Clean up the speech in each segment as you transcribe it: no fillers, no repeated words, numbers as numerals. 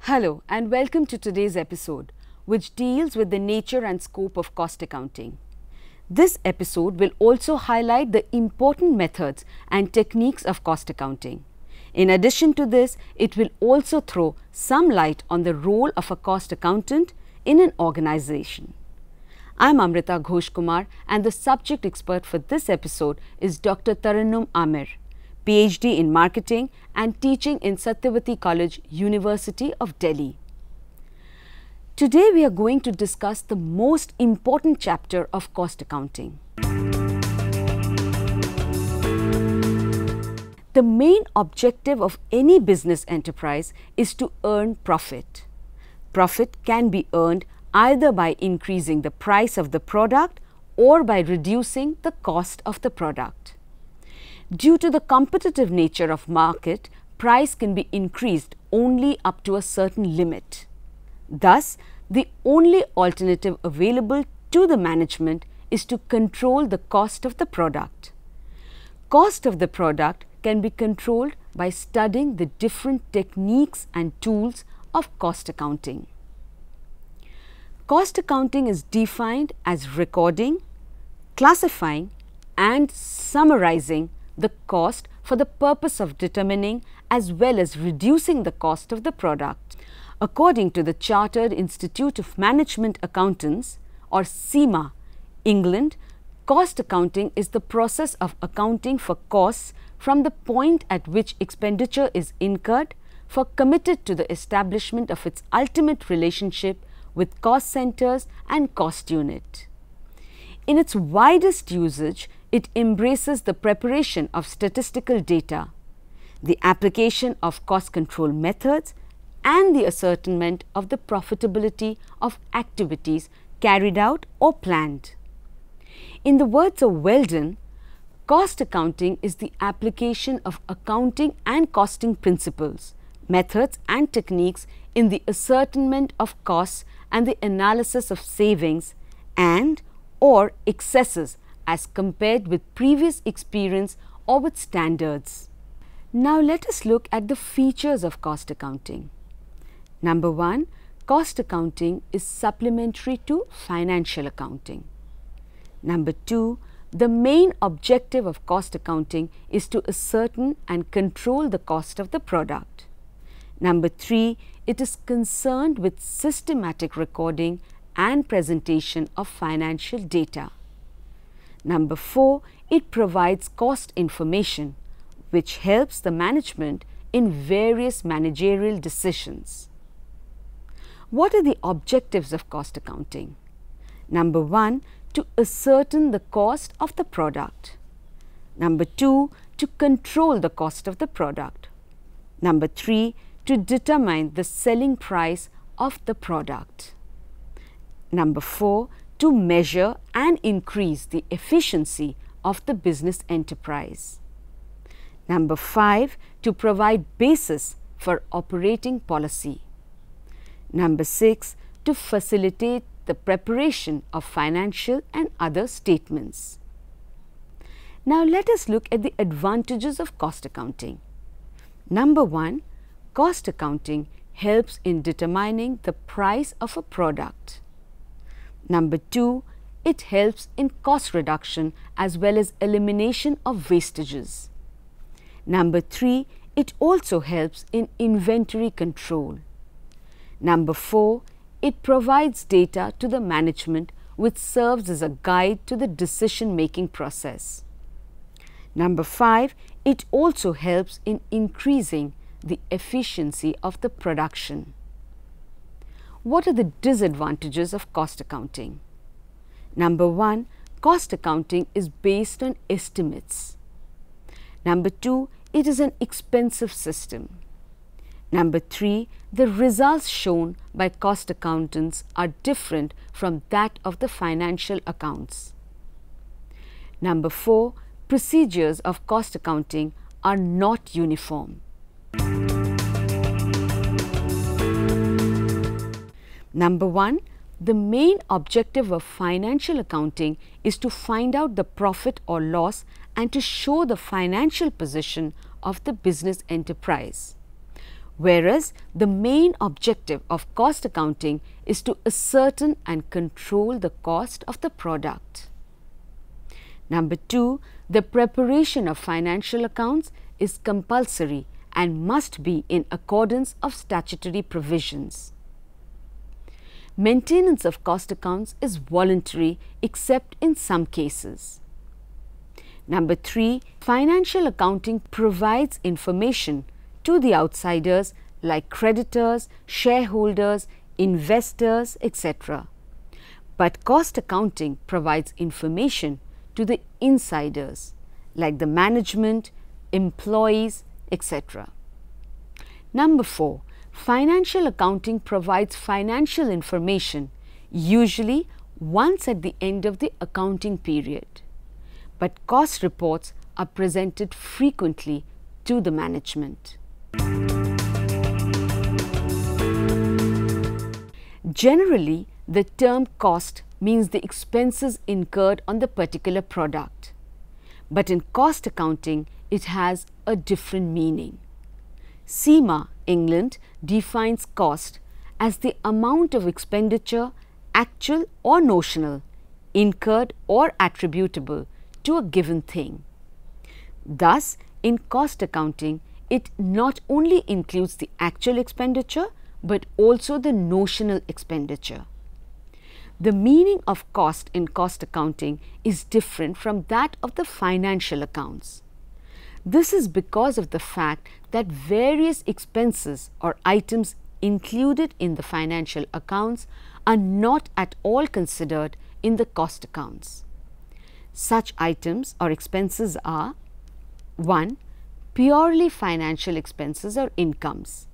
Hello and welcome to today's episode, which deals with the nature and scope of cost accounting. This episode will also highlight the important methods and techniques of cost accounting. In addition to this, it will also throw some light on the role of a cost accountant in an organization. I'm Amrita Ghosh Kumar and the subject expert for this episode is Dr. Tarannum Amir, PhD in Marketing and teaching in Satyavati College, University of Delhi. Today we are going to discuss the most important chapter of cost accounting. The main objective of any business enterprise is to earn profit. Profit can be earned either by increasing the price of the product or by reducing the cost of the product. Due to the competitive nature of market, price can be increased only up to a certain limit. Thus, the only alternative available to the management is to control the cost of the product. Cost of the product can be controlled by studying the different techniques and tools of cost accounting. Cost accounting is defined as recording, classifying, and summarizing the cost for the purpose of determining as well as reducing the cost of the product. According to the Chartered Institute of Management Accountants or CIMA, England, cost accounting is the process of accounting for costs from the point at which expenditure is incurred for committed to the establishment of its ultimate relationship with cost centers and cost unit. In its widest usage, it embraces the preparation of statistical data, the application of cost control methods, and the ascertainment of the profitability of activities carried out or planned. In the words of Weldon, cost accounting is the application of accounting and costing principles, methods and techniques in the ascertainment of costs and the analysis of savings and or excesses as compared with previous experience or with standards. Now let us look at the features of cost accounting. Number 1, cost accounting is supplementary to financial accounting. Number 2, the main objective of cost accounting is to ascertain and control the cost of the product. Number 3, it is concerned with systematic recording and presentation of financial data. Number 4, it provides cost information, which helps the management in various managerial decisions. What are the objectives of cost accounting? Number 1, to ascertain the cost of the product. Number 2, to control the cost of the product. Number 3, to determine the selling price of the product. Number 4, to measure and increase the efficiency of the business enterprise. Number 5, to provide basis for operating policy. Number 6, to facilitate the preparation of financial and other statements. Now let us look at the advantages of cost accounting. Number 1, cost accounting helps in determining the price of a product. Number 2, it helps in cost reduction as well as elimination of wastages. Number 3, it also helps in inventory control. Number 4, it provides data to the management which serves as a guide to the decision-making process. Number 5, it also helps in increasing the efficiency of the production. What are the disadvantages of cost accounting? Number 1, cost accounting is based on estimates. Number 2, it is an expensive system. Number 3, the results shown by cost accountants are different from that of the financial accounts. Number 4, procedures of cost accounting are not uniform. Number 1, the main objective of financial accounting is to find out the profit or loss and to show the financial position of the business enterprise. whereas the main objective of cost accounting is to ascertain and control the cost of the product. Number 2, the preparation of financial accounts is compulsory and must be in accordance of statutory provisions. Maintenance of cost accounts is voluntary except in some cases. Number 3, financial accounting provides information to the outsiders like creditors, shareholders, investors, etc. But cost accounting provides information to the insiders like the management, employees, etc. Number 4, financial accounting provides financial information usually once at the end of the accounting period, but cost reports are presented frequently to the management. Generally, the term cost means the expenses incurred on the particular product, but in cost accounting it has a different meaning. CIMA, England, defines cost as the amount of expenditure, actual or notional, incurred or attributable to a given thing. Thus, in cost accounting, it not only includes the actual expenditure but also the notional expenditure. The meaning of cost in cost accounting is different from that of the financial accounts. This is because of the fact that various expenses or items included in the financial accounts are not at all considered in the cost accounts. Such items or expenses are: 1. Purely financial expenses or incomes.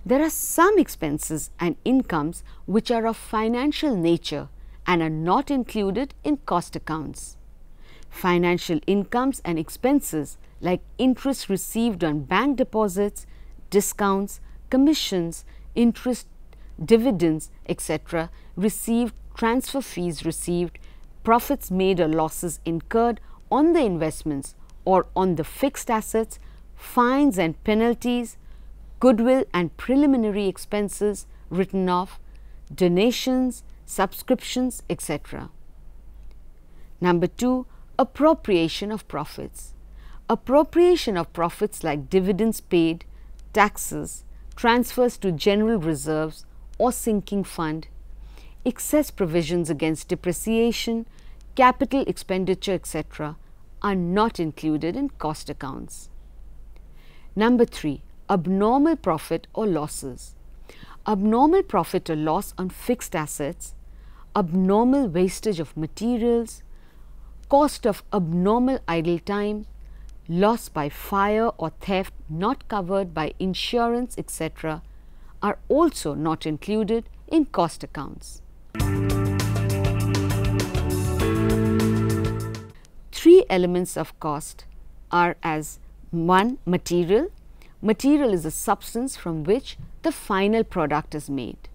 There are some expenses and incomes which are of financial nature and are not included in cost accounts. Financial incomes and expenses like interest received on bank deposits, discounts, commissions, interest, dividends, etc., received, transfer fees received, profits made or losses incurred on the investments or on the fixed assets, fines and penalties, goodwill and preliminary expenses written off, donations, subscriptions, etc. Number 2, appropriation of profits. Appropriation of profits like dividends paid, taxes, transfers to general reserves or sinking fund, excess provisions against depreciation, capital expenditure, etc. are not included in cost accounts. Number 3, abnormal profit or losses. Abnormal profit or loss on fixed assets, abnormal wastage of materials, cost of abnormal idle time, loss by fire or theft not covered by insurance, etc. are also not included in cost accounts. 3 elements of cost are as: 1. Material. Material is a substance from which the final product is made.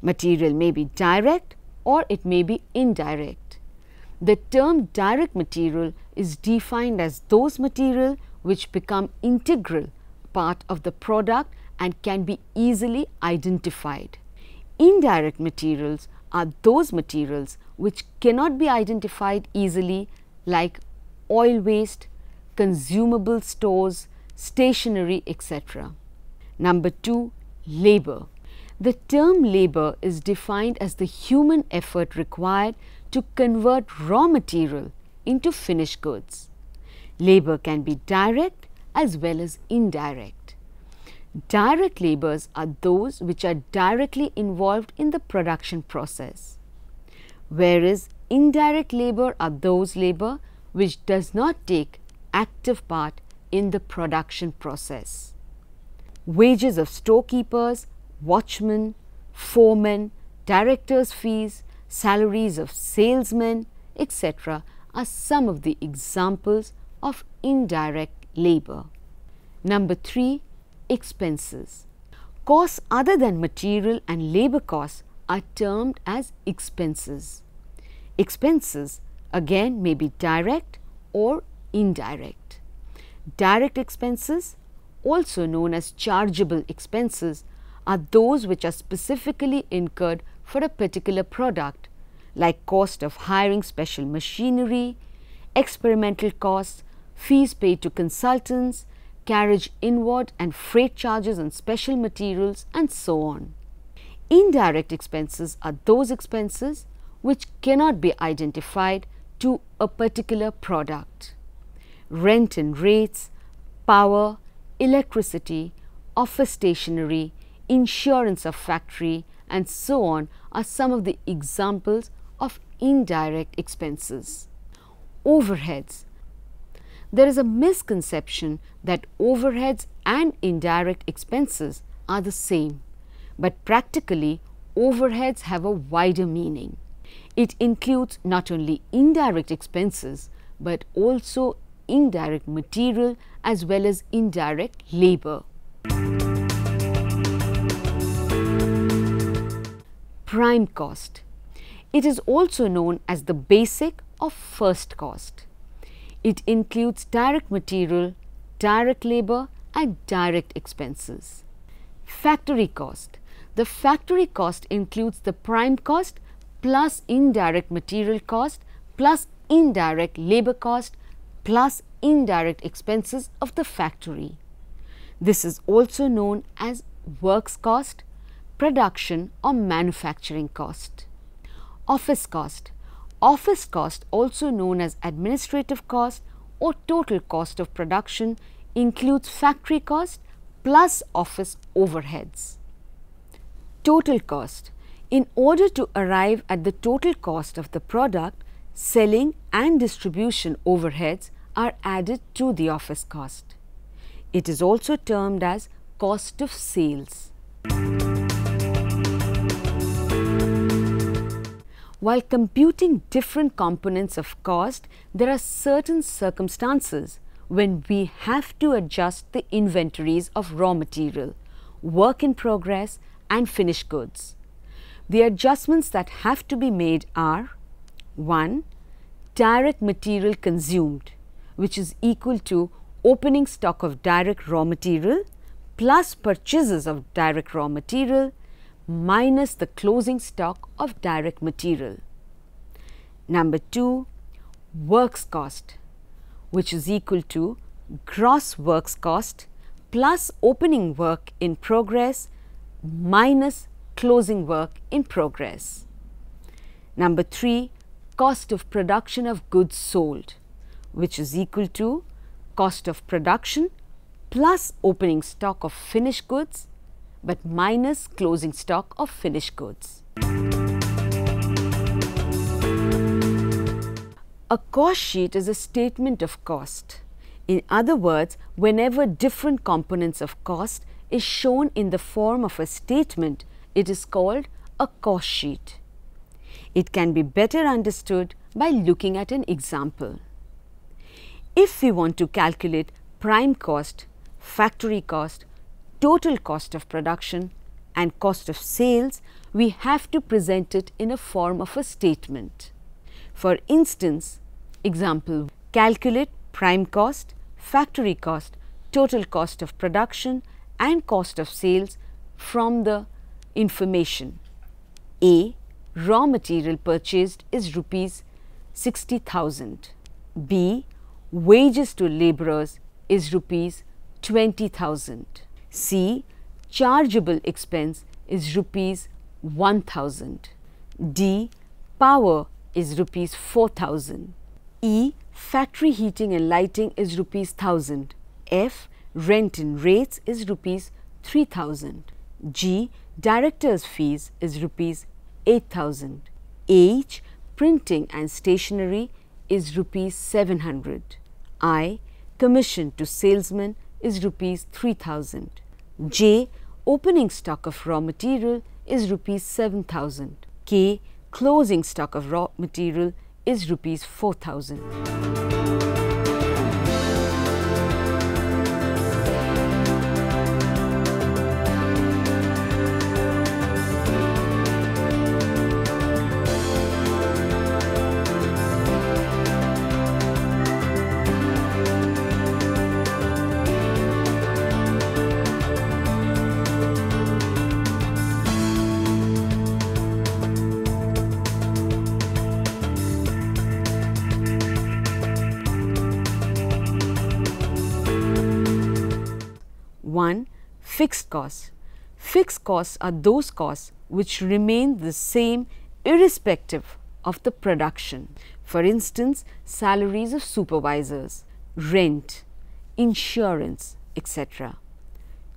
Material may be direct or it may be indirect. The term direct material is defined as those material which become integral part of the product and can be easily identified. Indirect materials are those materials which cannot be identified easily, like oil waste, consumable stores, stationery, etc. Number 2, labor. The term labor is defined as the human effort required to convert raw material into finished goods. Labor can be direct as well as indirect. Direct labors are those which are directly involved in the production process, whereas indirect labor are those labor which does not take active part in the production process. Wages of storekeepers, watchmen, foremen, directors' fees, salaries of salesmen, etc. are some of the examples of indirect labor. Number 3, expenses. Costs other than material and labor costs are termed as expenses. Expenses again may be direct or indirect. Direct expenses also known as chargeable expenses, are those which are specifically incurred for a particular product, like cost of hiring special machinery, experimental costs, fees paid to consultants, carriage inward and freight charges on special materials, and so on. Indirect expenses are those expenses which cannot be identified to a particular product. Rent and rates, power, electricity, office stationery, insurance of factory, and so on are some of the examples of indirect expenses. Overheads. There is a misconception that overheads and indirect expenses are the same, but practically overheads have a wider meaning. It includes not only indirect expenses but also indirect material as well as indirect labor. Prime cost. It is also known as the basic or first cost. It includes direct material, direct labor, and direct expenses. Factory cost. The factory cost includes the prime cost plus indirect material cost plus indirect labor cost plus indirect expenses of the factory. This is also known as works cost, production or manufacturing cost. Office cost. Office cost, also known as administrative cost or total cost of production, includes factory cost plus office overheads. Total cost. In order to arrive at the total cost of the product, selling and distribution overheads are added to the office cost. It is also termed as cost of sales. While computing different components of cost, there are certain circumstances when we have to adjust the inventories of raw material, work in progress, and finished goods. The adjustments that have to be made are: 1. Direct material consumed, which is equal to opening stock of direct raw material plus purchases of direct raw material minus the closing stock of direct material. Number 2, works cost, which is equal to gross works cost plus opening work in progress minus closing work in progress. Number 3, cost of production of goods sold, which is equal to cost of production plus opening stock of finished goods but minus closing stock of finished goods. A cost sheet is a statement of cost. In other words, whenever different components of cost is shown in the form of a statement, it is called a cost sheet. It can be better understood by looking at an example. If we want to calculate prime cost, factory cost, total cost of production and cost of sales, we have to present it in a form of a statement. For instance, example: calculate prime cost, factory cost, total cost of production and cost of sales from the information: A. Raw material purchased is rupees 60,000. B. Wages to labourers is rupees 20,000. C. Chargeable expense is rupees 1,000. D. Power is rupees 4,000. E. Factory heating and lighting is rupees 1,000. F. Rent and rates is rupees 3,000. G. Director's fees is rupees 8,000. H. Printing and stationery is rupees 700. I. Commission to salesman is rupees 3,000. J. Opening stock of raw material is rupees 7,000. K. Closing stock of raw material is rupees 4,000. 1. Fixed costs. Fixed costs are those costs which remain the same irrespective of the production. For instance, salaries of supervisors, rent, insurance, etc.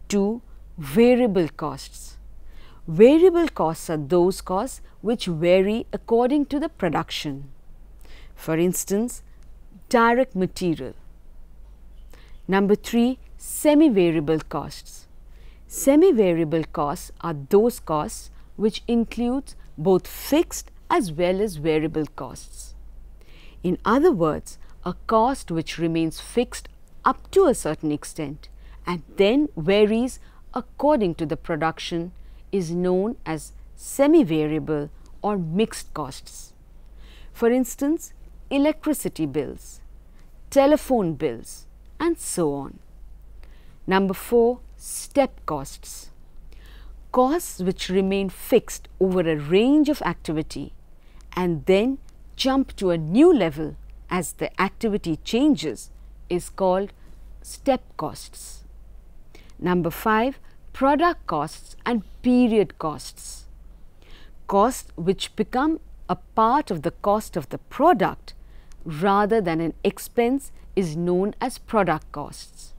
2. Variable costs. Variable costs are those costs which vary according to the production. For instance, direct material. Number 3. Semi-variable costs. Semi-variable costs are those costs which include both fixed as well as variable costs. In other words, a cost which remains fixed up to a certain extent and then varies according to the production is known as semi-variable or mixed costs. For instance, electricity bills, telephone bills, and so on. Number 4. Step costs. Costs which remain fixed over a range of activity and then jump to a new level as the activity changes is called step costs. Number 5. Product costs and period costs. Costs which become a part of the cost of the product rather than an expense is known as product costs.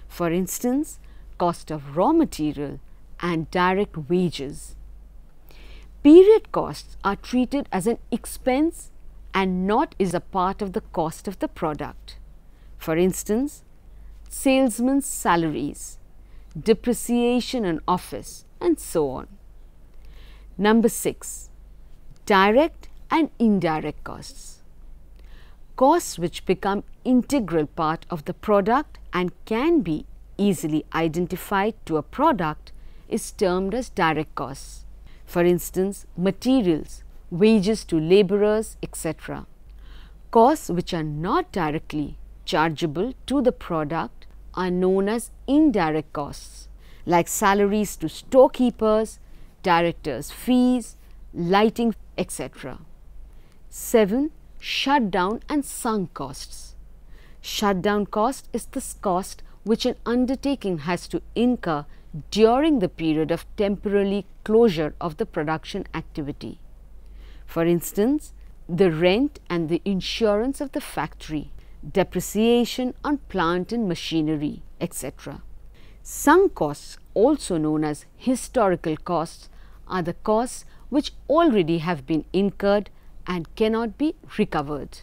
For instance, cost of raw material and direct wages. Period costs are treated as an expense and not as a part of the cost of the product. For instance, salesmen's salaries, depreciation on office, and so on. Number 6. Direct and indirect costs. Costs which become integral part of the product and can be easily identified to a product is termed as direct costs. For instance, materials, wages to laborers, etc. Costs which are not directly chargeable to the product are known as indirect costs, like salaries to storekeepers, directors' fees, lighting, etc. 7. Shutdown and sunk costs. Shutdown cost is the cost which an undertaking has to incur during the period of temporary closure of the production activity. For instance, the rent and the insurance of the factory, depreciation on plant and machinery, etc. Sunk costs, also known as historical costs, are the costs which already have been incurred and cannot be recovered.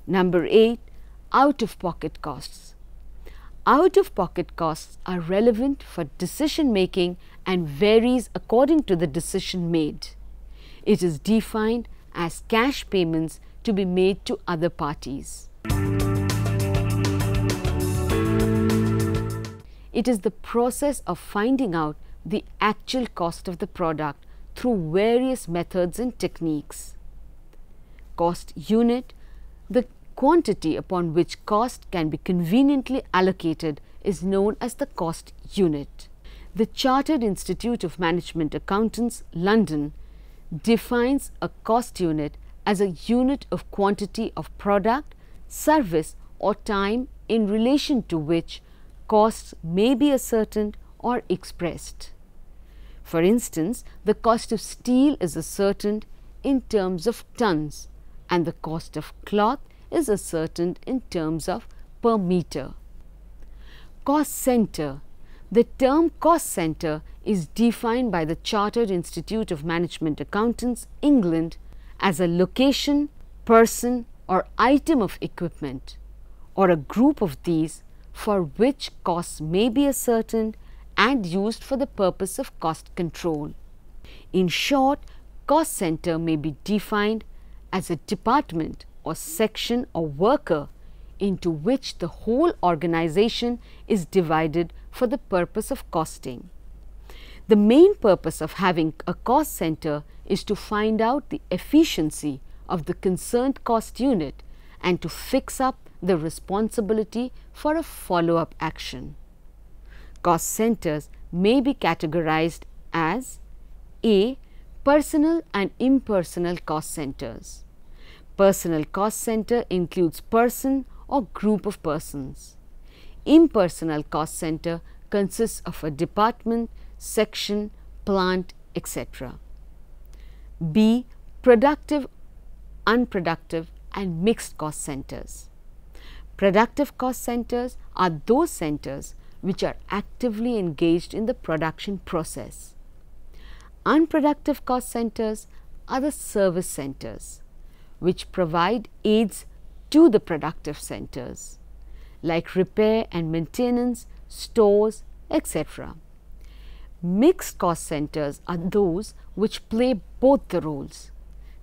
Number 8. Out-of-pocket costs. Out-of-pocket costs are relevant for decision making and varies according to the decision made. It is defined as cash payments to be made to other parties. It is the process of finding out the actual cost of the product through various methods and techniques. Cost unit, the quantity upon which cost can be conveniently allocated, is known as the cost unit. The Chartered Institute of Management Accountants, London, defines a cost unit as a unit of quantity of product, service or time in relation to which costs may be ascertained or expressed. For instance, the cost of steel is ascertained in terms of tons and the cost of cloth is ascertained in terms of per meter. Cost center. The term cost center is defined by the Chartered Institute of Management Accountants, England, as a location, person or item of equipment or a group of these for which costs may be ascertained and used for the purpose of cost control. In short, cost center may be defined as a department or section or worker into which the whole organization is divided for the purpose of costing. The main purpose of having a cost center is to find out the efficiency of the concerned cost unit and to fix up the responsibility for a follow-up action. Cost centers may be categorized as A. Personal and impersonal cost centers. Personal cost center includes person or group of persons. Impersonal cost center consists of a department, section, plant, etc. B. Productive, unproductive and mixed cost centers. Productive cost centers are those centers which are actively engaged in the production process. Unproductive cost centers are the service centers which provide aids to the productive centers like repair and maintenance, stores, etc. Mixed cost centers are those which play both the roles.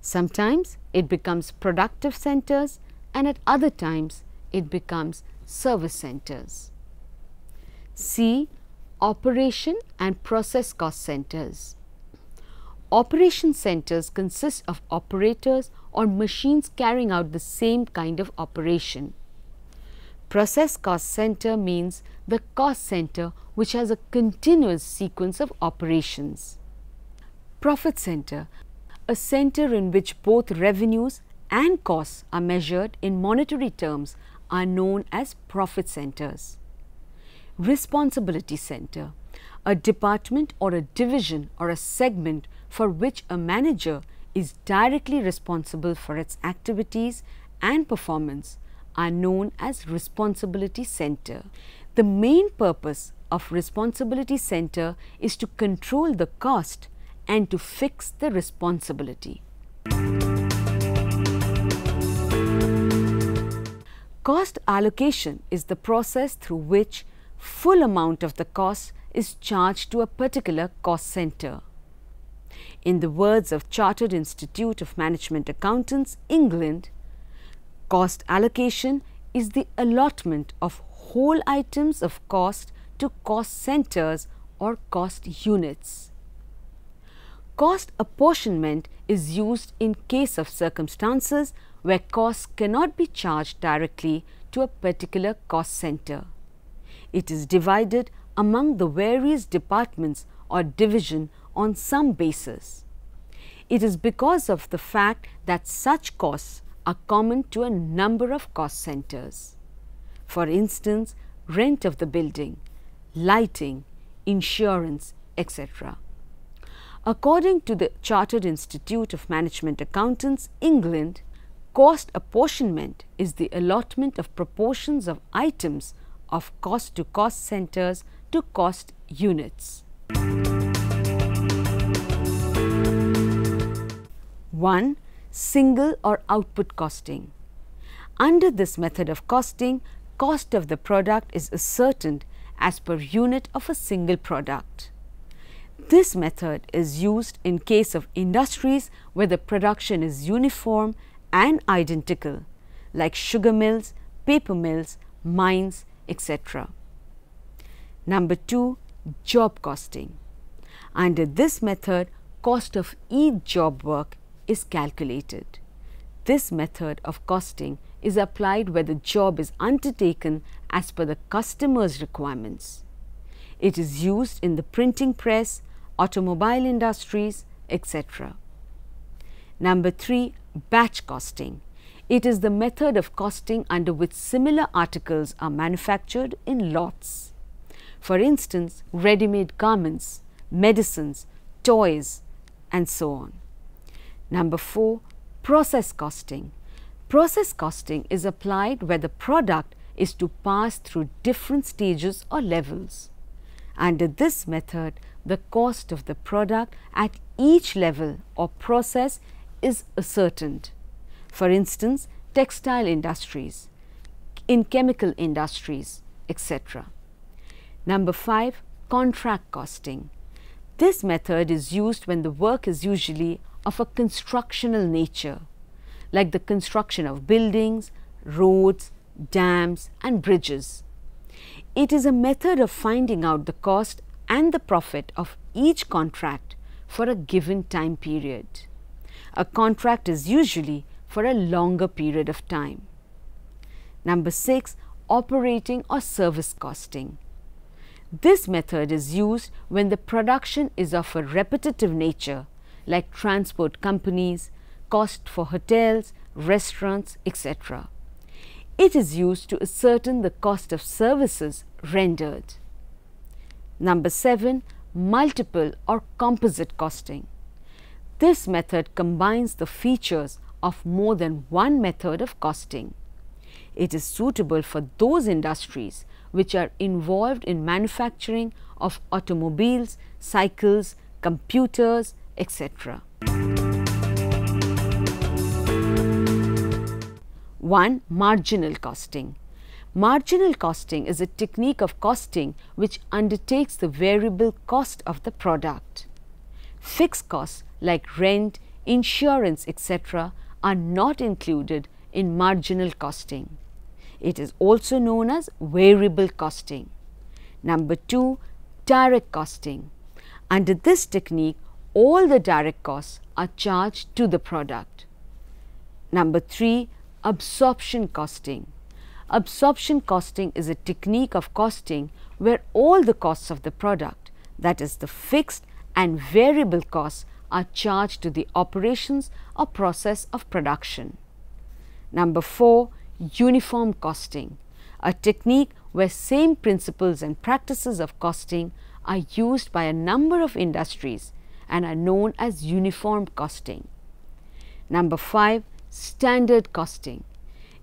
Sometimes it becomes productive centers and at other times it becomes service centers. C. Operation and process cost centers. Operation centers consist of operators or machines carrying out the same kind of operation. Process cost center means the cost center which has a continuous sequence of operations. Profit center, a center in which both revenues and costs are measured in monetary terms, are known as profit centers. Responsibility center, a department or a division or a segment for which a manager is directly responsible for its activities and performance, are known as responsibility center. The main purpose of responsibility center is to control the cost and to fix the responsibility. Cost allocation is the process through which full amount of the cost is charged to a particular cost center. In the words of Chartered Institute of Management Accountants, England, cost allocation is the allotment of whole items of cost to cost centers or cost units. Cost apportionment is used in case of circumstances where costs cannot be charged directly to a particular cost center. It is divided among the various departments or division on some basis. It is because of the fact that such costs are common to a number of cost centers. For instance, rent of the building, lighting, insurance, etc. According to the Chartered Institute of Management Accountants, England, cost apportionment is the allotment of proportions of items of cost to cost centers to cost units. 1. Single or output costing. Under this method of costing, cost of the product is ascertained as per unit of a single product. This method is used in case of industries where the production is uniform and identical, like sugar mills, paper mills, mines, etc. Number 2. Job costing. Under this method, cost of each job work is calculated. This method of costing is applied where the job is undertaken as per the customer's requirements. It is used in the printing press, automobile industries, etc. Number 3. Batch costing. It is the method of costing under which similar articles are manufactured in lots. For instance, ready-made garments, medicines, toys, and so on. Number 4. Process costing. Process costing is applied where the product is to pass through different stages or levels. Under this method, the cost of the product at each level or process is ascertained. For instance, textile industries, in chemical industries, etc. Number 5. Contract costing. This method is used when the work is usually of a constructional nature, like the construction of buildings, roads, dams, and bridges. It is a method of finding out the cost and the profit of each contract for a given time period. A contract is usually for a longer period of time. Number 6. Operating or service costing. This method is used when the production is of a repetitive nature, like transport companies, cost for hotels, restaurants, etc. It is used to ascertain the cost of services rendered. Number 7, multiple or composite costing. This method combines the features of more than one method of costing. It is suitable for those industries which are involved in manufacturing of automobiles, cycles, computers, etc. 1. Marginal costing. Marginal costing is a technique of costing which undertakes the variable cost of the product. Fixed costs like rent, insurance, etc. are not included in marginal costing. It is also known as variable costing. Number 2, direct costing. Under this technique, all the direct costs are charged to the product. Number 3, absorption costing. Absorption costing is a technique of costing where all the costs of the product, that is the fixed and variable costs, are charged to the operations or process of production. Number 4, uniform costing, a technique where same principles and practices of costing are used by a number of industries and are known as uniform costing. Number 5, standard costing.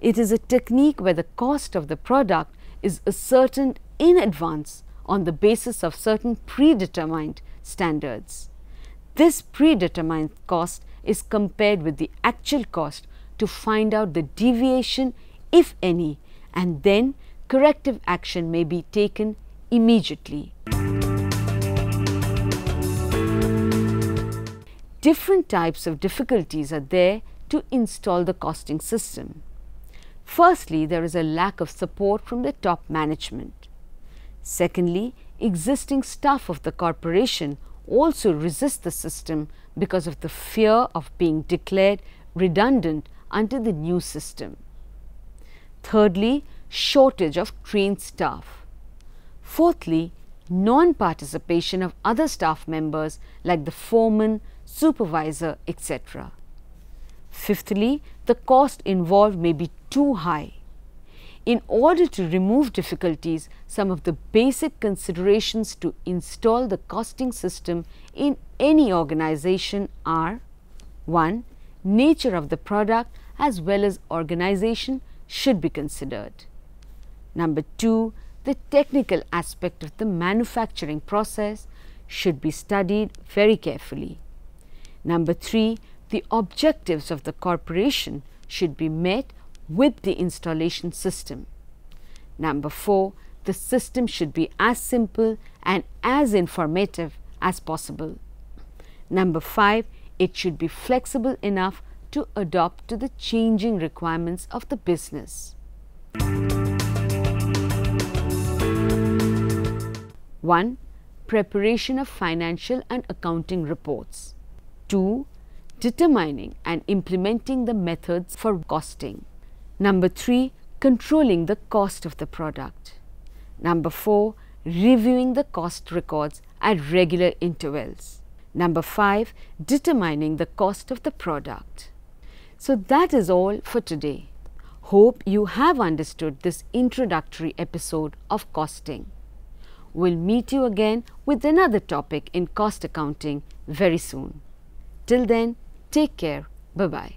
It is a technique where the cost of the product is ascertained in advance on the basis of certain predetermined standards. This predetermined cost is compared with the actual cost to find out the deviation, if any, and then corrective action may be taken immediately. Different types of difficulties are there to install the costing system. Firstly, there is a lack of support from the top management. Secondly, existing staff of the corporation also resist the system because of the fear of being declared redundant under the new system. Thirdly, shortage of trained staff. Fourthly, non-participation of other staff members like the foreman, supervisor, etc. Fifthly, the cost involved may be too high. In order to remove difficulties, some of the basic considerations to install the costing system in any organization are: 1. Nature of the product as well as organization should be considered. Number 2. The technical aspect of the manufacturing process should be studied very carefully. Number 3. The objectives of the corporation should be met with the installation system. Number 4. The system should be as simple and as informative as possible. Number 5. It should be flexible enough to adapt to the changing requirements of the business. 1. Preparation of financial and accounting reports. 2. Determining and implementing the methods for costing. Number 3. Controlling the cost of the product. Number 4. Reviewing the cost records at regular intervals. Number 5. Determining the cost of the product. So that is all for today. Hope you have understood this introductory episode of costing. We'll meet you again with another topic in cost accounting very soon. Till then, take care. Bye-bye.